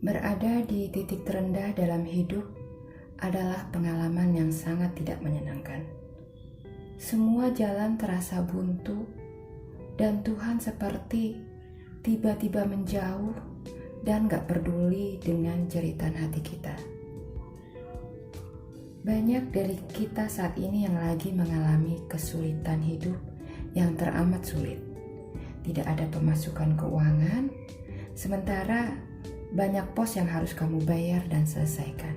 Berada di titik terendah dalam hidup adalah pengalaman yang sangat tidak menyenangkan. Semua jalan terasa buntu dan Tuhan seperti tiba-tiba menjauh dan gak peduli dengan jeritan hati kita. Banyak dari kita saat ini yang lagi mengalami kesulitan hidup yang teramat sulit. Tidak ada pemasukan keuangan, sementara banyak pos yang harus kamu bayar dan selesaikan.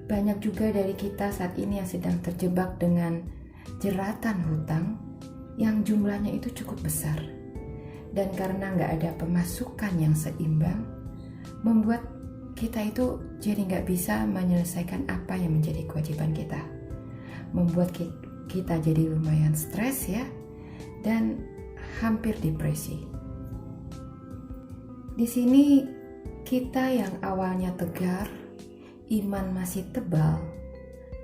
Banyak juga dari kita saat ini yang sedang terjebak dengan jeratan hutang yang jumlahnya itu cukup besar. Dan karena nggak ada pemasukan yang seimbang, membuat kita itu jadi nggak bisa menyelesaikan apa yang menjadi kewajiban kita. Membuat kita jadi lumayan stres ya, dan hampir depresi. Di sini kita yang awalnya tegar, iman masih tebal,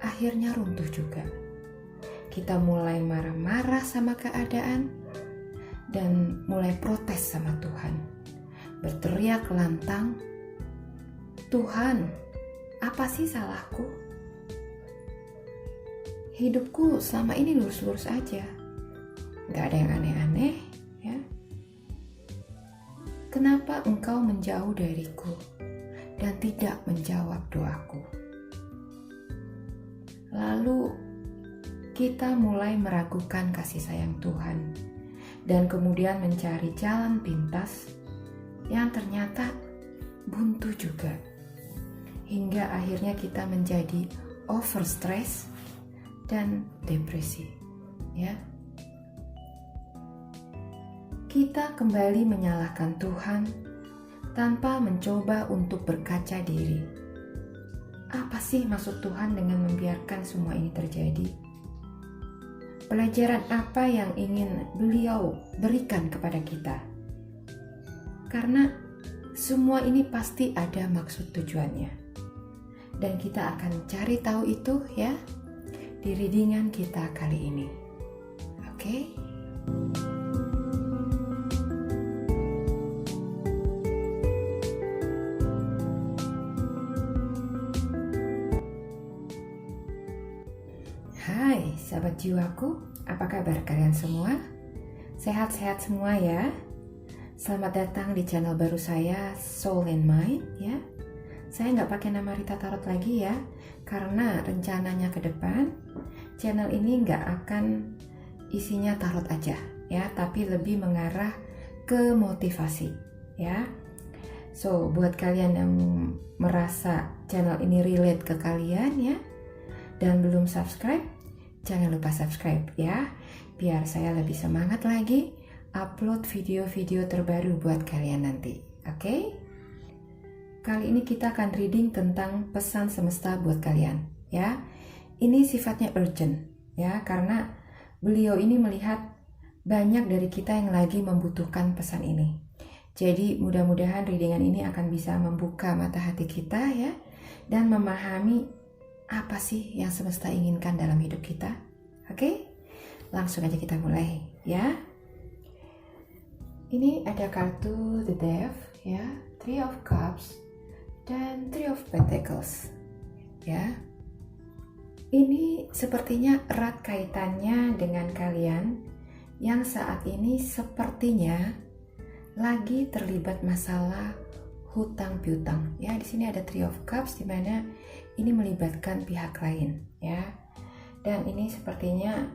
akhirnya runtuh juga. Kita mulai marah-marah sama keadaan dan mulai protes sama Tuhan. Berteriak lantang, "Tuhan, apa sih salahku? Hidupku selama ini lurus-lurus aja. Gak ada yang aneh-aneh, ya. Kenapa engkau menjauh dariku dan tidak menjawab doaku?" Lalu kita mulai meragukan kasih sayang Tuhan dan kemudian mencari jalan pintas yang ternyata buntu juga. Hingga akhirnya kita menjadi overstress dan depresi, ya. Kita kembali menyalahkan Tuhan tanpa mencoba untuk berkaca diri. Apa sih maksud Tuhan dengan membiarkan semua ini terjadi? Pelajaran apa yang ingin Beliau berikan kepada kita? Karena semua ini pasti ada maksud tujuannya. Dan kita akan cari tahu itu ya di readingan kita kali ini. Oke? Hai sahabat jiwaku, apa kabar kalian semua? Sehat-sehat semua ya? Selamat datang di channel baru saya, Soul and Mind ya. Saya nggak pakai nama Rita Tarot lagi ya, karena rencananya ke depan channel ini nggak akan isinya tarot aja ya, tapi lebih mengarah ke motivasi ya. So, buat kalian yang merasa channel ini relate ke kalian ya, dan belum subscribe, jangan lupa subscribe ya, biar saya lebih semangat lagi upload video-video terbaru buat kalian nanti. Oke? Kali ini kita akan reading tentang pesan semesta buat kalian ya. Ini sifatnya urgent ya, karena beliau ini melihat banyak dari kita yang lagi membutuhkan pesan ini. Jadi mudah-mudahan readingan ini akan bisa membuka mata hati kita ya, dan memahami apa sih yang semesta inginkan dalam hidup kita. Oke? Langsung aja kita mulai ya. Ini ada kartu The Death ya, Three of Cups dan Three of Pentacles ya. Ini sepertinya erat kaitannya dengan kalian yang saat ini sepertinya lagi terlibat masalah hutang piutang ya. Di sini ada Three of Cups, di mana ini melibatkan pihak lain ya, dan ini sepertinya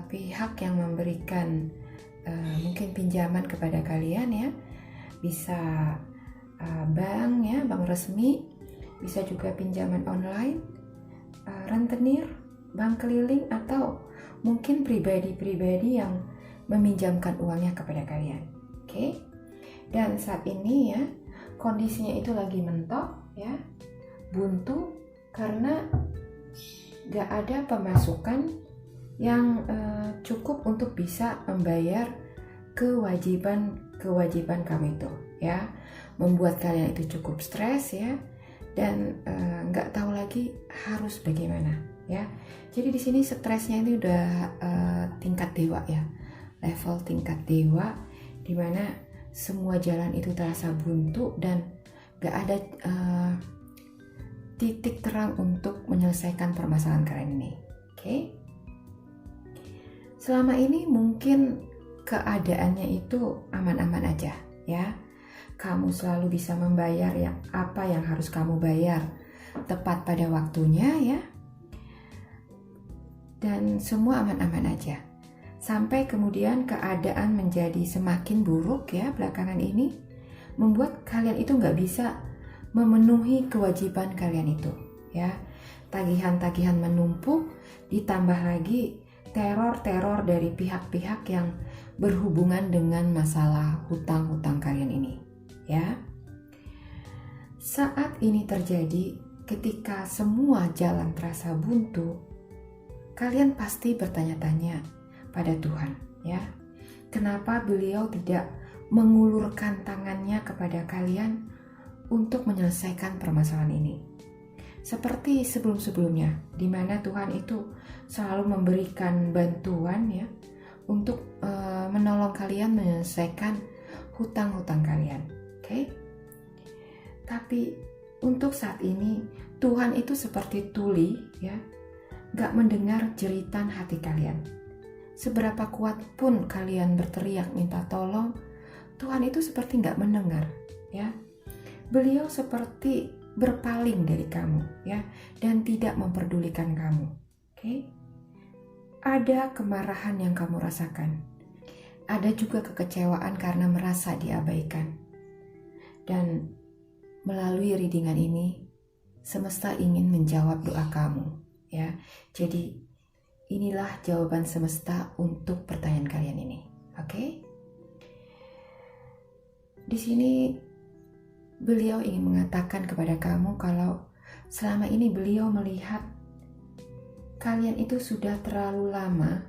pihak yang memberikan mungkin pinjaman kepada kalian ya, bisa bank ya, bank resmi, bisa juga pinjaman online, rentenir, bank keliling, atau mungkin pribadi-pribadi yang meminjamkan uangnya kepada kalian. Oke? Dan saat ini ya, kondisinya itu lagi mentok ya, buntu karena gak ada pemasukan yang cukup untuk bisa membayar kewajiban kamu itu ya, membuat kalian itu cukup stres ya, dan nggak tahu lagi harus bagaimana ya. Jadi di sini stresnya ini udah tingkat dewa ya, level tingkat dewa, dimana semua jalan itu terasa buntu dan gak ada titik terang untuk menyelesaikan permasalahan kalian ini. Oke? Selama ini mungkin keadaannya itu aman-aman aja, ya. Kamu selalu bisa membayar apa yang harus kamu bayar tepat pada waktunya, ya. Dan semua aman-aman aja. Sampai kemudian keadaan menjadi semakin buruk, ya, belakangan ini, membuat kalian itu nggak bisa memenuhi kewajiban kalian itu, ya. Tagihan-tagihan menumpuk, ditambah lagi teror-teror dari pihak-pihak yang berhubungan dengan masalah hutang-hutang kalian ini, ya. Saat ini terjadi ketika semua jalan terasa buntu, kalian pasti bertanya-tanya pada Tuhan, ya. Kenapa beliau tidak mengulurkan tangannya kepada kalian untuk menyelesaikan permasalahan ini? Seperti sebelum-sebelumnya, di mana Tuhan itu selalu memberikan bantuan, ya, untuk menolong kalian menyelesaikan hutang-hutang kalian. Oke? Tapi untuk saat ini Tuhan itu seperti tuli, ya, gak mendengar jeritan hati kalian. Seberapa kuat pun kalian berteriak minta tolong, Tuhan itu seperti gak mendengar, ya. Beliau seperti berpaling dari kamu, ya, dan tidak memperdulikan kamu. Oke? Ada kemarahan yang kamu rasakan. Ada juga kekecewaan karena merasa diabaikan. Dan melalui readingan ini, semesta ingin menjawab doa kamu, ya. Jadi inilah jawaban semesta untuk pertanyaan kalian ini. Oke? Di sini beliau ingin mengatakan kepada kamu kalau selama ini beliau melihat kalian itu sudah terlalu lama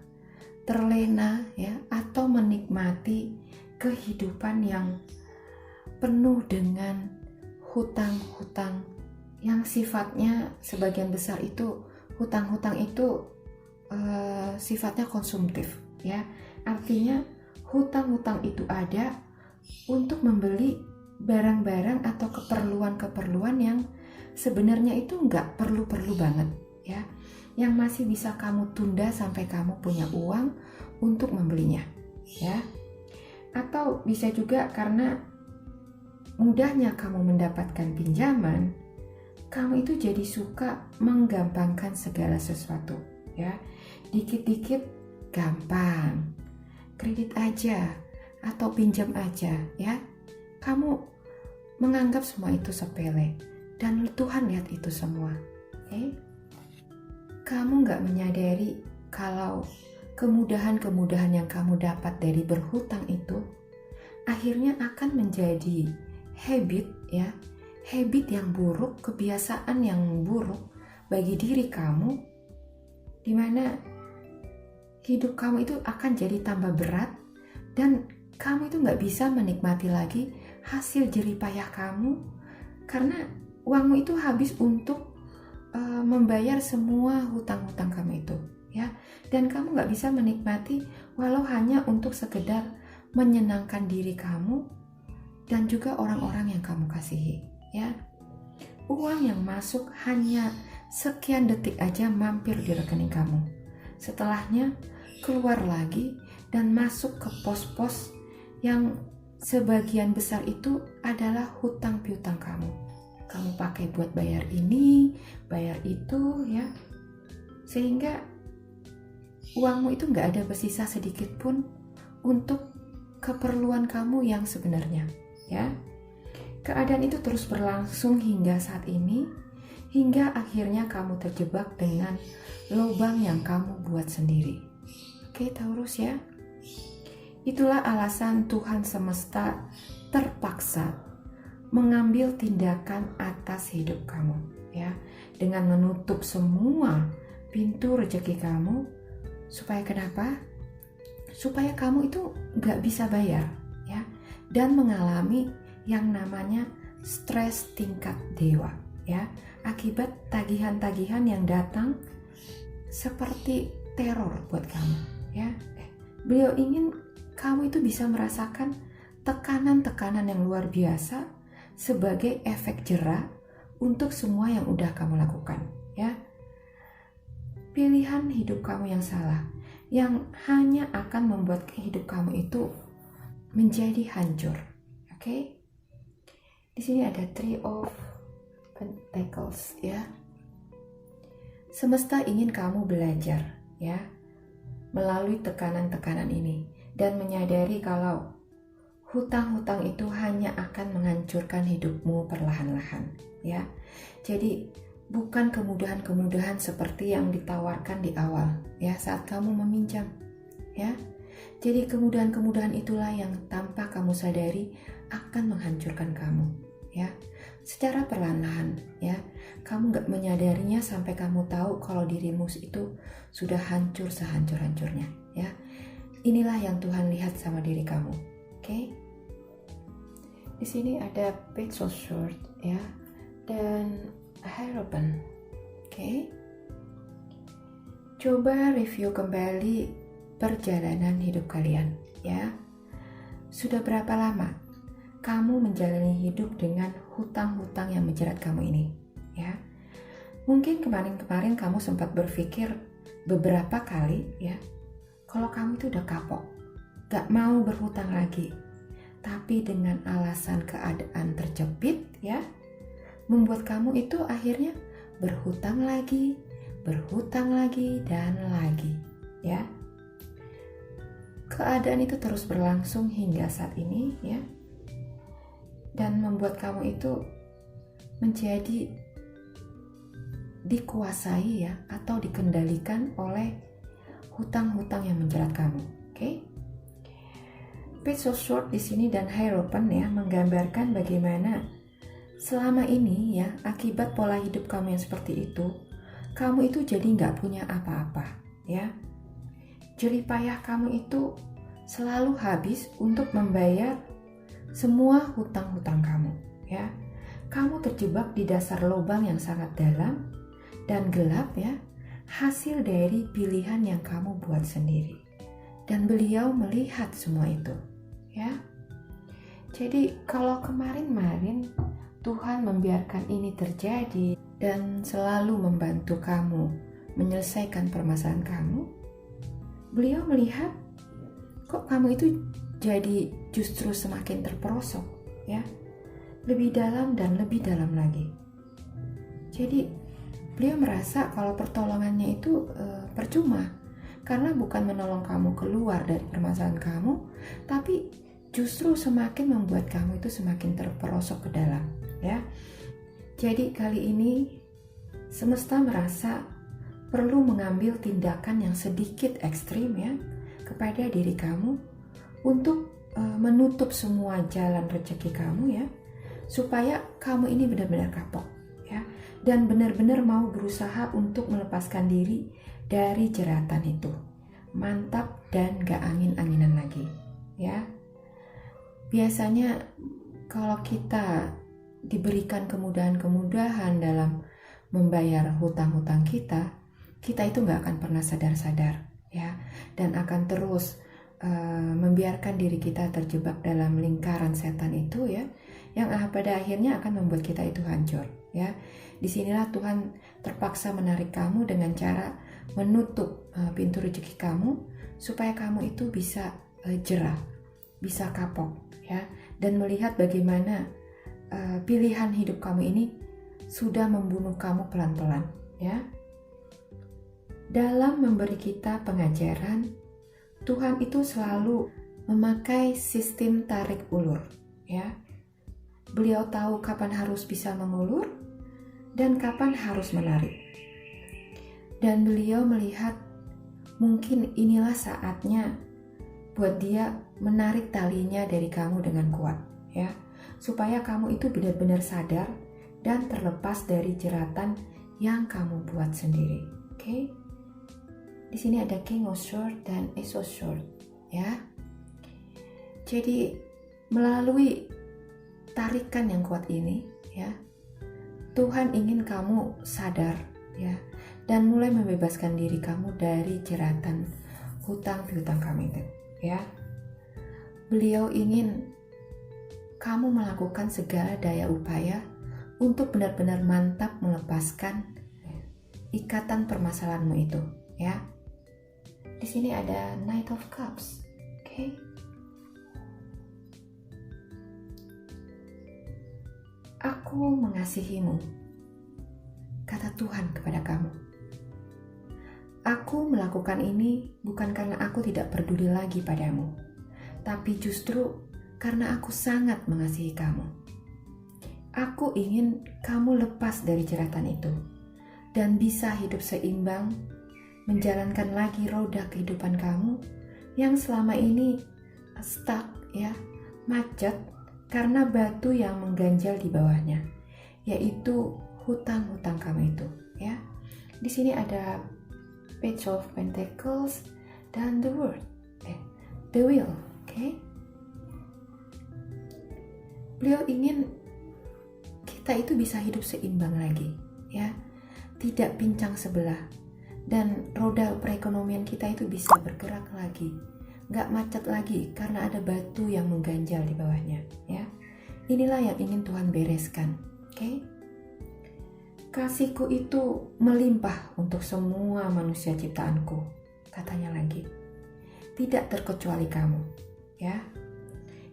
terlena, ya, atau menikmati kehidupan yang penuh dengan hutang-hutang yang sifatnya sebagian besar itu hutang-hutang itu sifatnya konsumtif, ya. Artinya hutang-hutang itu ada untuk membeli barang-barang atau keperluan-keperluan yang sebenarnya itu nggak perlu-perlu banget, ya, yang masih bisa kamu tunda sampai kamu punya uang untuk membelinya, ya. Atau bisa juga karena mudahnya kamu mendapatkan pinjaman, kamu itu jadi suka menggampangkan segala sesuatu, ya. Dikit-dikit gampang, kredit aja atau pinjam aja, ya. Kamu menganggap semua itu sepele dan Tuhan lihat itu semua, oke? Kamu gak menyadari kalau kemudahan-kemudahan yang kamu dapat dari berhutang itu akhirnya akan menjadi habit, ya, habit yang buruk, kebiasaan yang buruk bagi diri kamu, dimana hidup kamu itu akan jadi tambah berat dan kamu itu gak bisa menikmati lagi hasil jerih payah kamu karena uangmu itu habis untuk membayar semua hutang-hutang kamu itu, ya. Dan kamu gak bisa menikmati walau hanya untuk sekedar menyenangkan diri kamu dan juga orang-orang yang kamu kasihi, ya. Uang yang masuk hanya sekian detik aja mampir di rekening kamu. Setelahnya keluar lagi dan masuk ke pos-pos yang sebagian besar itu adalah hutang piutang kamu. Kamu pakai buat bayar ini, bayar itu, ya. Sehingga uangmu itu gak ada bersisa sedikit pun untuk keperluan kamu yang sebenarnya, ya. Keadaan itu terus berlangsung hingga saat ini, hingga akhirnya kamu terjebak dengan lubang yang kamu buat sendiri. Oke, Taurus, ya. Itulah alasan Tuhan semesta terpaksa mengambil tindakan atas hidup kamu, ya, dengan menutup semua pintu rezeki kamu. Supaya kenapa? Supaya kamu itu gak bisa bayar, ya, dan mengalami yang namanya stres tingkat dewa, ya, akibat tagihan-tagihan yang datang seperti teror buat kamu, ya. Beliau ingin kamu itu bisa merasakan tekanan-tekanan yang luar biasa sebagai efek jera untuk semua yang udah kamu lakukan, ya. Pilihan hidup kamu yang salah, yang hanya akan membuat hidup kamu itu menjadi hancur. Oke? Di sini ada Three of Pentacles, ya. Semesta ingin kamu belajar, ya, melalui tekanan-tekanan ini dan menyadari kalau hutang-hutang itu hanya akan menghancurkan hidupmu perlahan-lahan, ya. Jadi bukan kemudahan-kemudahan seperti yang ditawarkan di awal, ya, saat kamu meminjam, ya. Jadi kemudahan-kemudahan itulah yang tanpa kamu sadari akan menghancurkan kamu, ya. Secara perlahan-lahan, ya. Kamu gak menyadarinya sampai kamu tahu kalau dirimu itu sudah hancur sehancur-hancurnya, ya. Inilah yang Tuhan lihat sama diri kamu, oke? Di sini ada Page of Swords, ya, dan Hierophant, oke? Coba review kembali perjalanan hidup kalian, ya. Sudah berapa lama kamu menjalani hidup dengan hutang-hutang yang menjerat kamu ini, ya? Mungkin kemarin-kemarin kamu sempat berpikir beberapa kali, ya, kalau kamu itu udah kapok, gak mau berhutang lagi. Tapi dengan alasan keadaan terjepit, ya, membuat kamu itu akhirnya berhutang lagi, dan lagi, ya. Keadaan itu terus berlangsung hingga saat ini, ya, dan membuat kamu itu menjadi dikuasai, ya, atau dikendalikan oleh hutang-hutang yang menjerat kamu, oke? Page of Swords di sini dan Hierophant, ya, menggambarkan bagaimana selama ini, ya, akibat pola hidup kamu yang seperti itu, kamu itu jadi nggak punya apa-apa, ya. Jerih payah kamu itu selalu habis untuk membayar semua hutang-hutang kamu, ya. Kamu terjebak di dasar lubang yang sangat dalam dan gelap, ya, hasil dari pilihan yang kamu buat sendiri. Dan beliau melihat semua itu, ya. Jadi kalau kemarin-kemarin Tuhan membiarkan ini terjadi dan selalu membantu kamu menyelesaikan permasalahan kamu, beliau melihat kok kamu itu jadi justru semakin terperosok, ya, lebih dalam dan lebih dalam lagi. Jadi beliau merasa kalau pertolongannya itu percuma, karena bukan menolong kamu keluar dari permasalahan kamu, tapi justru semakin membuat kamu itu semakin terperosok ke dalam, ya. Jadi kali ini semesta merasa perlu mengambil tindakan yang sedikit ekstrim, ya, kepada diri kamu untuk menutup semua jalan rezeki kamu, ya, supaya kamu ini benar-benar kapok, ya, dan benar-benar mau berusaha untuk melepaskan diri dari jeratan itu. Mantap dan gak angin-anginan lagi, ya. Biasanya kalau kita diberikan kemudahan-kemudahan dalam membayar hutang-hutang kita itu gak akan pernah sadar-sadar, ya, dan akan terus membiarkan diri kita terjebak dalam lingkaran setan itu, ya, yang pada akhirnya akan membuat kita itu hancur, ya. Disinilah Tuhan terpaksa menarik kamu dengan cara menutup pintu rezeki kamu supaya kamu itu bisa jerah, bisa kapok, ya, dan melihat bagaimana pilihan hidup kamu ini sudah membunuh kamu pelan-pelan, ya. Dalam memberi kita pengajaran, Tuhan itu selalu memakai sistem tarik ulur, ya. Beliau tahu kapan harus bisa mengulur dan kapan harus menarik. Dan beliau melihat mungkin inilah saatnya buat dia menarik talinya dari kamu dengan kuat, ya, supaya kamu itu benar-benar sadar dan terlepas dari jeratan yang kamu buat sendiri, oke? Di sini ada King of Swords dan Ace of Swords, ya. Jadi melalui tarikan yang kuat ini, ya, Tuhan ingin kamu sadar, ya, dan mulai membebaskan diri kamu dari jeratan hutang piutang kamu itu, ya. Beliau ingin kamu melakukan segala daya upaya untuk benar-benar mantap melepaskan ikatan permasalahanmu itu, ya. Di sini ada Knight of Cups, oke? Aku mengasihimu, kata Tuhan kepada kamu. Aku melakukan ini bukan karena aku tidak peduli lagi padamu, tapi justru karena aku sangat mengasihi kamu. Aku ingin kamu lepas dari jeratan itu dan bisa hidup seimbang, menjalankan lagi roda kehidupan kamu yang selama ini stuck, ya, macet karena batu yang mengganjal di bawahnya, yaitu hutang-hutang kamu itu, ya. Di sini ada Page of Pentacles dan the Wheel, oke? Beliau ingin kita itu bisa hidup seimbang lagi, ya, tidak pincang sebelah, dan roda perekonomian kita itu bisa bergerak lagi, gak macet lagi karena ada batu yang mengganjal di bawahnya, ya. Inilah yang ingin Tuhan bereskan, oke? Kasihku itu melimpah untuk semua manusia ciptaanku, katanya lagi. Tidak terkecuali kamu, ya.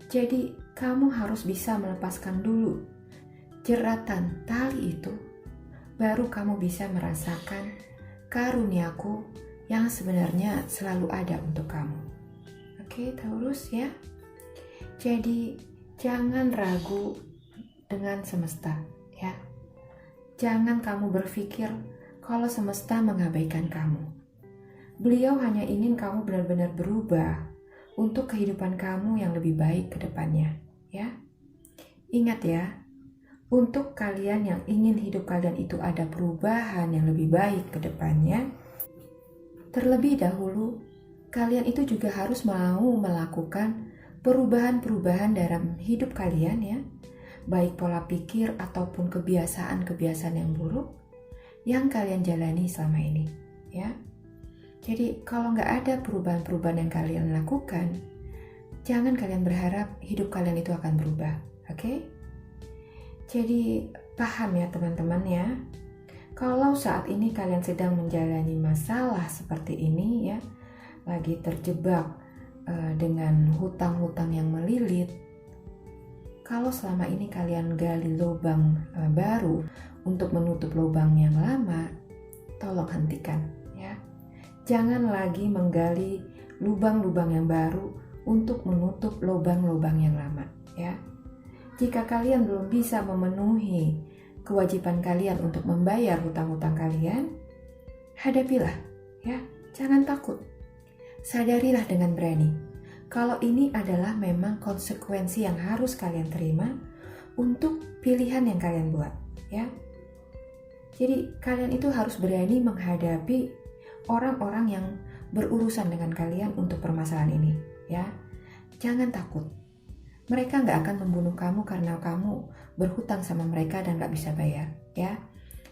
Jadi kamu harus bisa melepaskan dulu jeratan tali itu, baru kamu bisa merasakan karuniaku yang sebenarnya selalu ada untuk kamu. Oke, Taurus, ya. Jadi jangan ragu dengan semesta, ya. Jangan kamu berpikir kalau semesta mengabaikan kamu. Beliau hanya ingin kamu benar-benar berubah untuk kehidupan kamu yang lebih baik ke depannya, ya. Ingat ya, untuk kalian yang ingin hidup kalian itu ada perubahan yang lebih baik ke depannya, terlebih dahulu kalian itu juga harus mau melakukan perubahan-perubahan dalam hidup kalian, ya. Baik pola pikir ataupun kebiasaan-kebiasaan yang buruk yang kalian jalani selama ini, ya. Jadi kalau nggak ada perubahan-perubahan yang kalian lakukan, jangan kalian berharap hidup kalian itu akan berubah, oke? Jadi paham ya teman-teman, ya. Kalau saat ini kalian sedang menjalani masalah seperti ini, ya, lagi terjebak dengan hutang-hutang yang melilit. Kalau selama ini kalian gali lubang baru untuk menutup lubang yang lama, tolong hentikan, ya. Jangan lagi menggali lubang-lubang yang baru untuk menutup lubang-lubang yang lama, ya. Jika kalian belum bisa memenuhi kewajiban kalian untuk membayar hutang-hutang kalian, hadapilah, ya. Jangan takut. Sadarilah dengan berani kalau ini adalah memang konsekuensi yang harus kalian terima untuk pilihan yang kalian buat, ya. Jadi kalian itu harus berani menghadapi orang-orang yang berurusan dengan kalian untuk permasalahan ini, ya. Jangan takut. Mereka nggak akan membunuh kamu karena kamu berhutang sama mereka dan nggak bisa bayar, ya.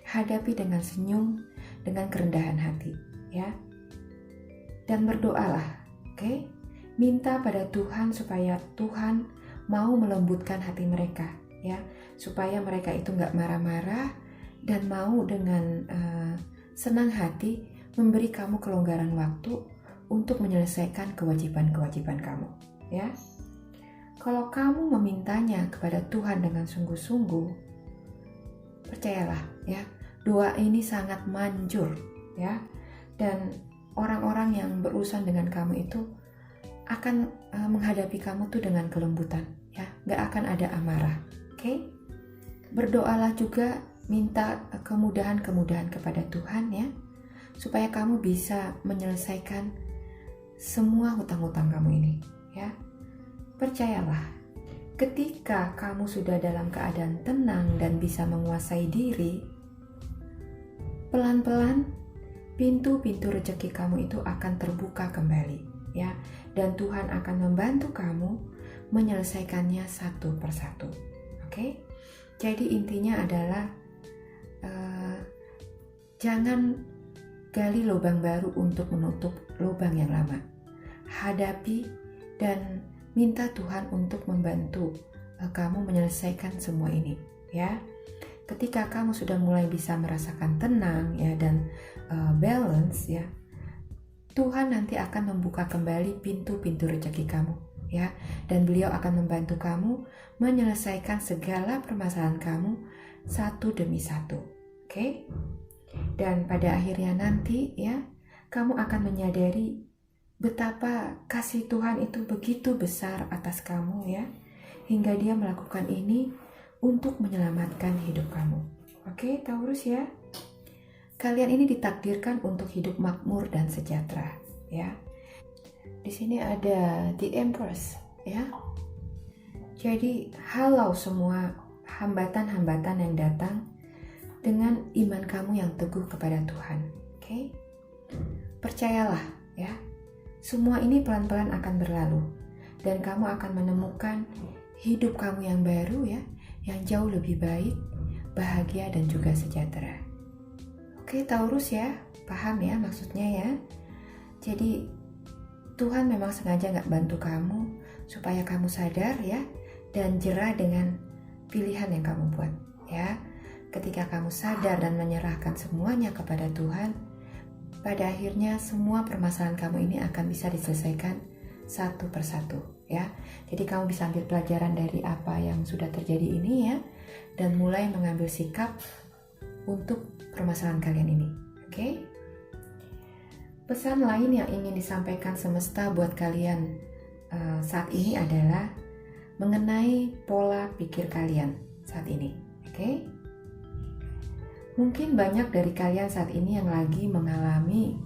Hadapi dengan senyum, dengan kerendahan hati, ya. Dan berdoalah, oke? Minta pada Tuhan supaya Tuhan mau melembutkan hati mereka, ya. Supaya mereka itu nggak marah-marah dan mau dengan senang hati memberi kamu kelonggaran waktu untuk menyelesaikan kewajiban-kewajiban kamu, ya. Kalau kamu memintanya kepada Tuhan dengan sungguh-sungguh, percayalah, ya, doa ini sangat manjur, ya. Dan orang-orang yang berurusan dengan kamu itu akan menghadapi kamu tuh dengan kelembutan, ya. Gak akan ada amarah, oke? Berdoalah juga, minta kemudahan-kemudahan kepada Tuhan, ya, supaya kamu bisa menyelesaikan semua hutang-hutang kamu ini, ya. Percayalah, ketika kamu sudah dalam keadaan tenang dan bisa menguasai diri, pelan-pelan pintu-pintu rezeki kamu itu akan terbuka kembali, ya. Dan Tuhan akan membantu kamu menyelesaikannya satu persatu, oke? Jadi intinya adalah jangan gali lubang baru untuk menutup lubang yang lama. Hadapi dan minta Tuhan untuk membantu kamu menyelesaikan semua ini, ya. Ketika kamu sudah mulai bisa merasakan tenang, ya, dan balance, ya, Tuhan nanti akan membuka kembali pintu-pintu rezeki kamu, ya, dan Beliau akan membantu kamu menyelesaikan segala permasalahan kamu satu demi satu, oke? Dan pada akhirnya nanti, ya, kamu akan menyadari betapa kasih Tuhan itu begitu besar atas kamu, ya, hingga Dia melakukan ini untuk menyelamatkan hidup kamu. Oke, Taurus, ya. Kalian ini ditakdirkan untuk hidup makmur dan sejahtera, ya. Di sini ada The Empress, ya. Jadi, halau semua hambatan-hambatan yang datang dengan iman kamu yang teguh kepada Tuhan. Oke? Percayalah, ya. Semua ini pelan-pelan akan berlalu dan kamu akan menemukan hidup kamu yang baru, ya, yang jauh lebih baik, bahagia dan juga sejahtera. Oke, Taurus, ya. Paham ya maksudnya, ya. Jadi Tuhan memang sengaja gak bantu kamu supaya kamu sadar, ya, dan jera dengan pilihan yang kamu buat, ya. Ketika kamu sadar dan menyerahkan semuanya kepada Tuhan, pada akhirnya semua permasalahan kamu ini akan bisa diselesaikan satu persatu, ya. Jadi kamu bisa ambil pelajaran dari apa yang sudah terjadi ini, ya, dan mulai mengambil sikap untuk permasalahan kalian ini. Oke? Pesan lain yang ingin disampaikan semesta buat kalian saat ini adalah mengenai pola pikir kalian saat ini. Oke? Mungkin banyak dari kalian saat ini yang lagi mengalami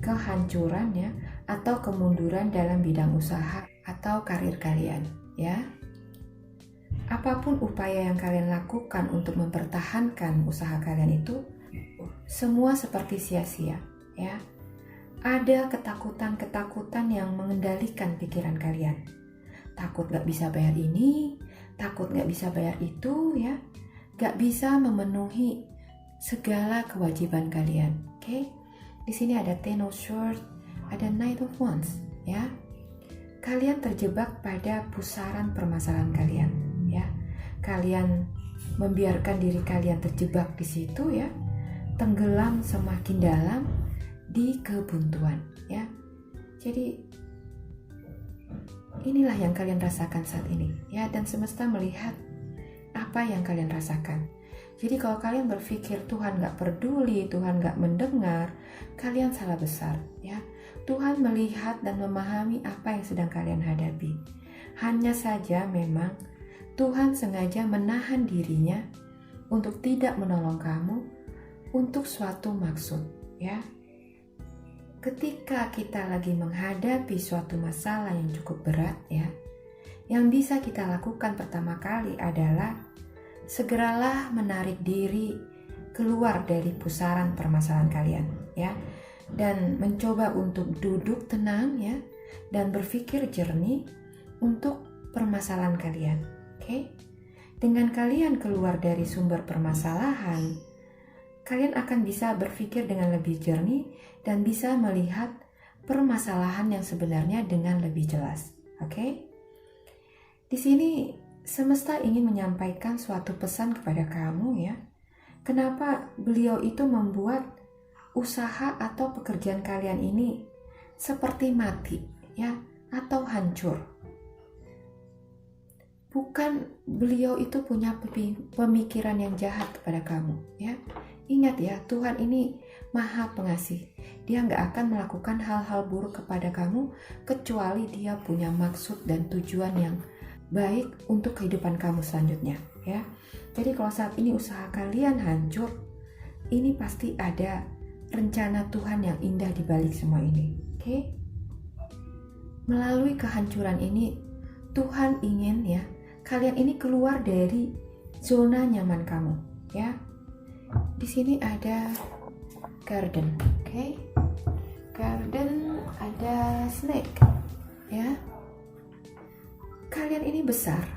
kehancuran, ya, atau kemunduran dalam bidang usaha atau karir kalian, ya. Apapun upaya yang kalian lakukan untuk mempertahankan usaha kalian itu, semua seperti sia-sia, ya. Ada ketakutan-ketakutan yang mengendalikan pikiran kalian. Takut gak bisa bayar ini, takut gak bisa bayar itu, ya. Gak bisa memenuhi segala kewajiban kalian, oke? Di sini ada Ten of Swords, ada Knight of Wands, ya. Kalian terjebak pada pusaran permasalahan kalian, ya. Kalian membiarkan diri kalian terjebak di situ, ya. Tenggelam semakin dalam di kebuntuan, ya. Jadi inilah yang kalian rasakan saat ini, ya, dan semesta melihat apa yang kalian rasakan. Jadi kalau kalian berpikir Tuhan gak peduli, Tuhan gak mendengar, kalian salah besar, ya. Tuhan melihat dan memahami apa yang sedang kalian hadapi. Hanya saja memang Tuhan sengaja menahan dirinya untuk tidak menolong kamu untuk suatu maksud, ya. Ketika kita lagi menghadapi suatu masalah yang cukup berat, ya, yang bisa kita lakukan pertama kali adalah segeralah menarik diri keluar dari pusaran permasalahan kalian, ya, dan mencoba untuk duduk tenang, ya, dan berpikir jernih untuk permasalahan kalian. Oke? Dengan kalian keluar dari sumber permasalahan, kalian akan bisa berpikir dengan lebih jernih dan bisa melihat permasalahan yang sebenarnya dengan lebih jelas. Oke? Di sini semesta ingin menyampaikan suatu pesan kepada kamu, ya. Kenapa beliau itu membuat usaha atau pekerjaan kalian ini seperti mati, ya, atau hancur. Bukan beliau itu punya pemikiran yang jahat kepada kamu, ya. Ingat, ya, Tuhan ini Maha Pengasih. Dia nggak akan melakukan hal-hal buruk kepada kamu kecuali dia punya maksud dan tujuan yang baik untuk kehidupan kamu selanjutnya, ya. Jadi kalau saat ini usaha kalian hancur, ini pasti ada rencana Tuhan yang indah di balik semua ini, oke? Melalui kehancuran ini, Tuhan ingin, ya, kalian ini keluar dari zona nyaman kamu, ya. Di sini ada Garden, oke? Garden, ada Snake, ya. Kalian ini besar,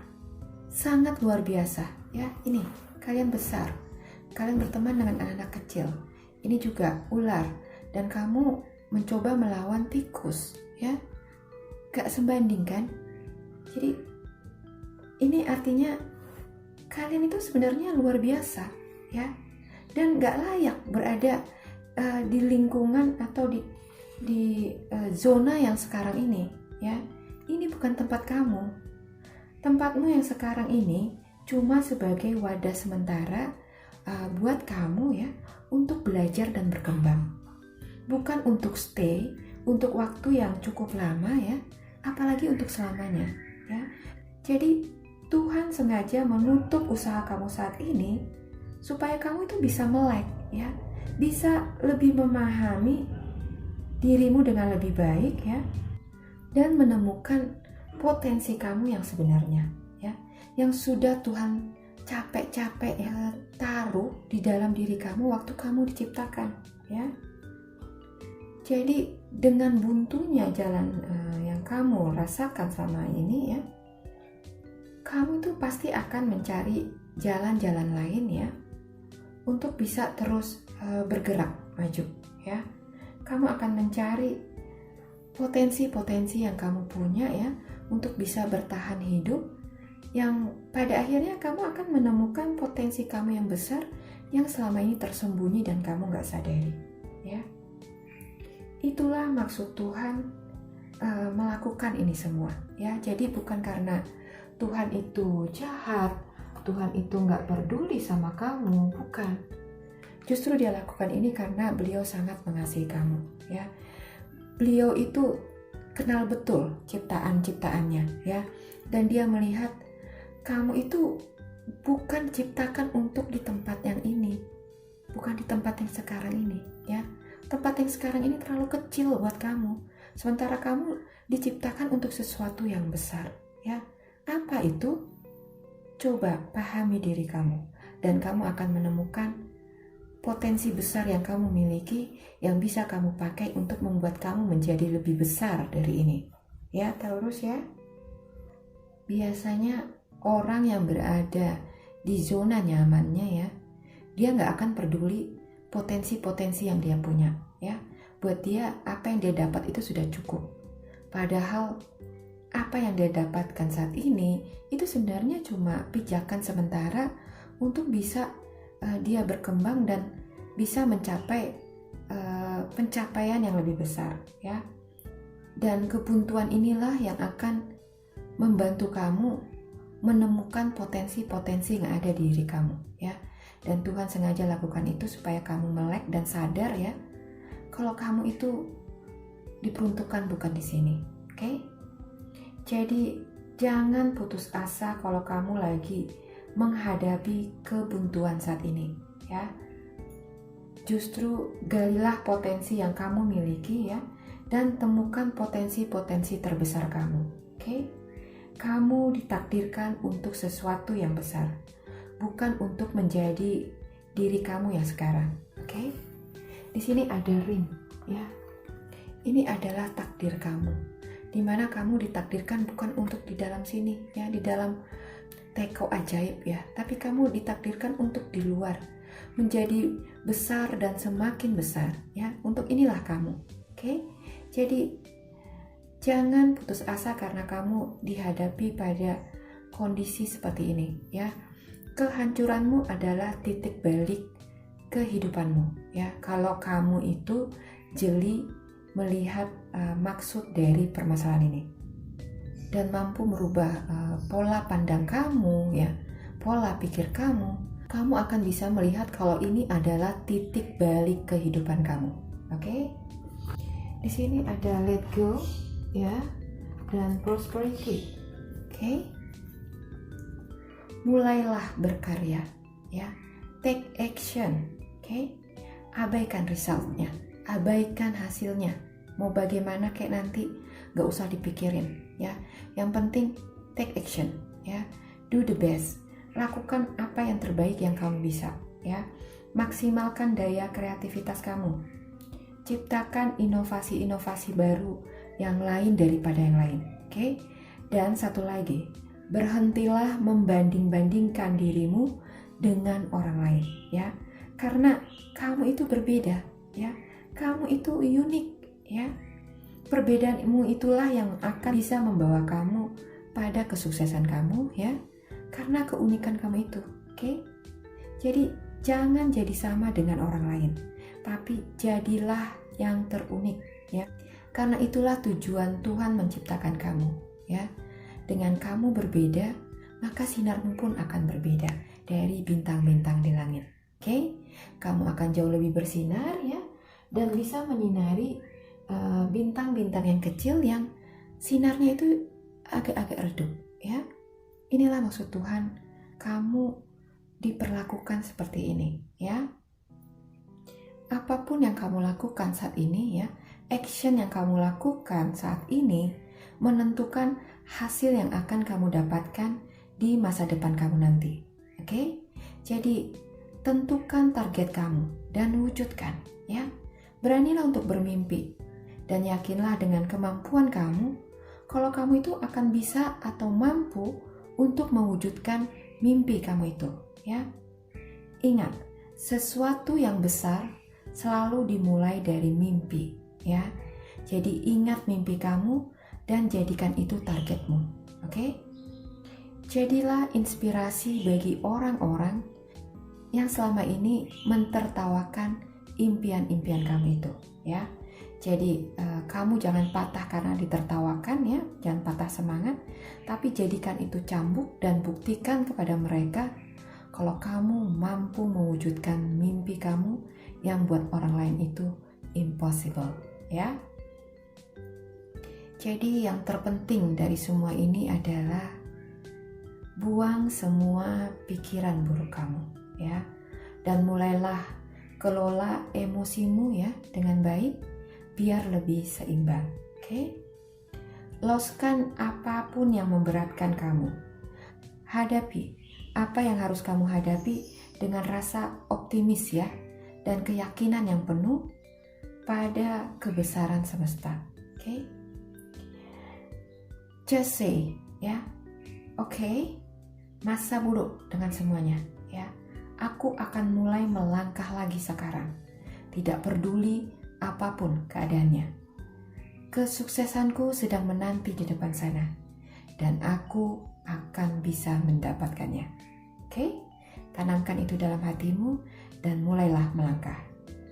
sangat luar biasa, ya. Ini kalian besar, kalian berteman dengan anak-anak kecil. Ini juga ular, dan kamu mencoba melawan tikus, ya. Gak sebanding, kan? Jadi Ini artinya kalian itu sebenarnya luar biasa, ya, dan gak layak berada di lingkungan atau di zona yang sekarang ini, ya. Ini bukan tempat kamu. Tempatmu yang sekarang ini cuma sebagai wadah sementara buat kamu, ya, untuk belajar dan berkembang. Bukan untuk stay, untuk waktu yang cukup lama, ya, apalagi untuk selamanya, ya. Jadi Tuhan sengaja menutup usaha kamu saat ini supaya kamu itu bisa melek, ya, bisa lebih memahami dirimu dengan lebih baik, ya, dan menemukan potensi kamu yang sebenarnya, ya, yang sudah Tuhan capek-capek ya taruh di dalam diri kamu waktu kamu diciptakan, ya. Jadi dengan buntunya jalan yang kamu rasakan selama ini, ya, kamu tuh pasti akan mencari jalan-jalan lain, ya, untuk bisa terus bergerak maju, ya. Kamu akan mencari potensi-potensi yang kamu punya, ya, untuk bisa bertahan hidup, yang pada akhirnya kamu akan menemukan potensi kamu yang besar yang selama ini tersembunyi dan kamu gak sadari, ya. Itulah maksud Tuhan melakukan ini semua, ya. Jadi bukan karena Tuhan itu jahat, Tuhan itu gak peduli sama kamu, bukan. Justru dia lakukan ini karena beliau sangat mengasihi kamu, ya. Beliau itu kenal betul ciptaan-ciptaannya, ya. Dan dia melihat kamu itu bukan diciptakan untuk di tempat yang ini, bukan di tempat yang sekarang ini, ya. Tempat yang sekarang ini terlalu kecil buat kamu, sementara kamu diciptakan untuk sesuatu yang besar, ya. Apa itu? Coba pahami diri kamu, dan kamu akan menemukan potensi besar yang kamu miliki yang bisa kamu pakai untuk membuat kamu menjadi lebih besar dari ini, ya. Terus, ya, biasanya orang yang berada di zona nyamannya, ya, dia gak akan peduli potensi-potensi yang dia punya, ya. Buat dia apa yang dia dapat itu sudah cukup. Padahal apa yang dia dapatkan saat ini itu sebenarnya cuma pijakan sementara untuk bisa dia berkembang dan bisa mencapai pencapaian yang lebih besar, ya. Dan kebuntuan inilah yang akan membantu kamu menemukan potensi-potensi yang ada di diri kamu, ya. Dan Tuhan sengaja lakukan itu supaya kamu melek dan sadar, ya, kalau kamu itu diperuntukkan bukan di sini, oke? Jadi jangan putus asa kalau kamu lagi menghadapi kebuntuan saat ini, ya. Justru galilah potensi yang kamu miliki, ya, dan temukan potensi-potensi terbesar kamu, oke? Kamu ditakdirkan untuk sesuatu yang besar, bukan untuk menjadi diri kamu yang sekarang, oke? Di sini ada ring, ya. Ini adalah takdir kamu, di mana kamu ditakdirkan bukan untuk di dalam sini, ya, di dalam teko ajaib, ya, tapi kamu ditakdirkan untuk di luar, menjadi besar dan semakin besar, ya. Untuk inilah kamu, oke? Jadi jangan putus asa karena kamu dihadapi pada kondisi seperti ini, ya. Kehancuranmu adalah titik balik kehidupanmu, ya. Kalau kamu itu jeli melihat maksud dari permasalahan ini dan mampu merubah pola pandang kamu, ya, pola pikir kamu akan bisa melihat kalau ini adalah titik balik kehidupan kamu, oke? Di sini ada let go, ya, dan prosperity, oke? Mulailah berkarya, ya, take action, oke? Abaikan resultnya, abaikan hasilnya. Mau bagaimana kayak nanti gak usah dipikirin, ya. Yang penting take action, ya. Do the best. Lakukan apa yang terbaik yang kamu bisa, ya. Maksimalkan daya kreativitas kamu. Ciptakan inovasi-inovasi baru yang lain daripada yang lain, oke? Dan satu lagi, berhentilah membanding-bandingkan dirimu dengan orang lain, ya. Karena kamu itu berbeda, ya. Kamu itu unik, ya. Perbedaanmu itulah yang akan bisa membawa kamu pada kesuksesan kamu ya, karena keunikan kamu itu. Oke? Jadi jangan jadi sama dengan orang lain, tapi jadilah yang terunik ya. Karena itulah tujuan Tuhan menciptakan kamu ya. Dengan kamu berbeda, maka sinarmu pun akan berbeda dari bintang-bintang di langit. Oke? Kamu akan jauh lebih bersinar ya, dan bisa menyinari bintang-bintang yang kecil yang sinarnya itu agak-agak redup ya. Inilah maksud Tuhan kamu diperlakukan seperti ini ya. Apapun yang kamu lakukan saat ini ya, action yang kamu lakukan saat ini menentukan hasil yang akan kamu dapatkan di masa depan kamu nanti. Oke? Jadi tentukan target kamu dan wujudkan ya. Beranilah untuk bermimpi dan yakinlah dengan kemampuan kamu kalau kamu itu akan bisa atau mampu untuk mewujudkan mimpi kamu itu ya. Ingat, sesuatu yang besar selalu dimulai dari mimpi ya. Jadi ingat mimpi kamu dan jadikan itu targetmu. Oke? Jadilah inspirasi bagi orang-orang yang selama ini mentertawakan impian-impian kamu itu ya. Jadi kamu jangan patah karena ditertawakan ya, jangan patah semangat, tapi jadikan itu cambuk dan buktikan kepada mereka kalau kamu mampu mewujudkan mimpi kamu yang buat orang lain itu impossible ya. Jadi yang terpenting dari semua ini adalah buang semua pikiran buruk kamu ya, dan mulailah kelola emosimu ya dengan baik biar lebih seimbang. Oke? Loskan apapun yang memberatkan kamu. Hadapi apa yang harus kamu hadapi dengan rasa optimis ya, dan keyakinan yang penuh pada kebesaran semesta. Oke? Just say ya. Oke, masa buruk dengan semuanya ya. Aku akan mulai melangkah lagi sekarang. Tidak peduli apapun keadaannya. Kesuksesanku sedang menanti di depan sana dan aku akan bisa mendapatkannya. Oke? Tanamkan itu dalam hatimu dan mulailah melangkah.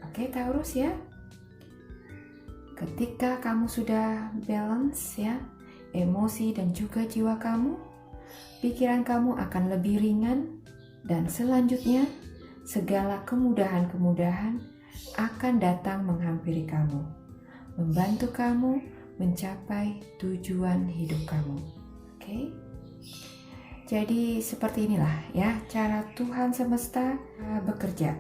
Oke, Taurus ya. Ketika kamu sudah balance ya, emosi dan juga jiwa kamu, pikiran kamu akan lebih ringan, dan selanjutnya segala kemudahan-kemudahan akan datang menghampiri kamu, membantu kamu mencapai tujuan hidup kamu. Oke? Jadi seperti inilah ya cara Tuhan semesta bekerja.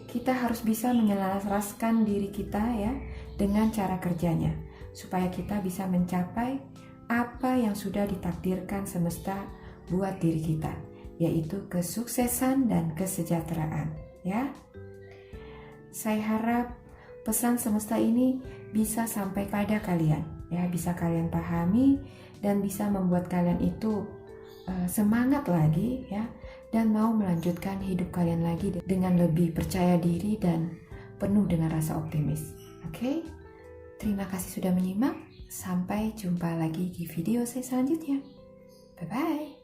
Kita harus bisa menyelaraskan diri kita ya dengan cara kerjanya, supaya kita bisa mencapai apa yang sudah ditakdirkan semesta buat diri kita, yaitu kesuksesan dan kesejahteraan ya. Saya harap pesan semesta ini bisa sampai pada kalian ya, bisa kalian pahami dan bisa membuat kalian itu semangat lagi ya, dan mau melanjutkan hidup kalian lagi dengan lebih percaya diri dan penuh dengan rasa optimis. Oke? Terima kasih sudah menyimak. Sampai jumpa lagi di video saya selanjutnya. Bye bye.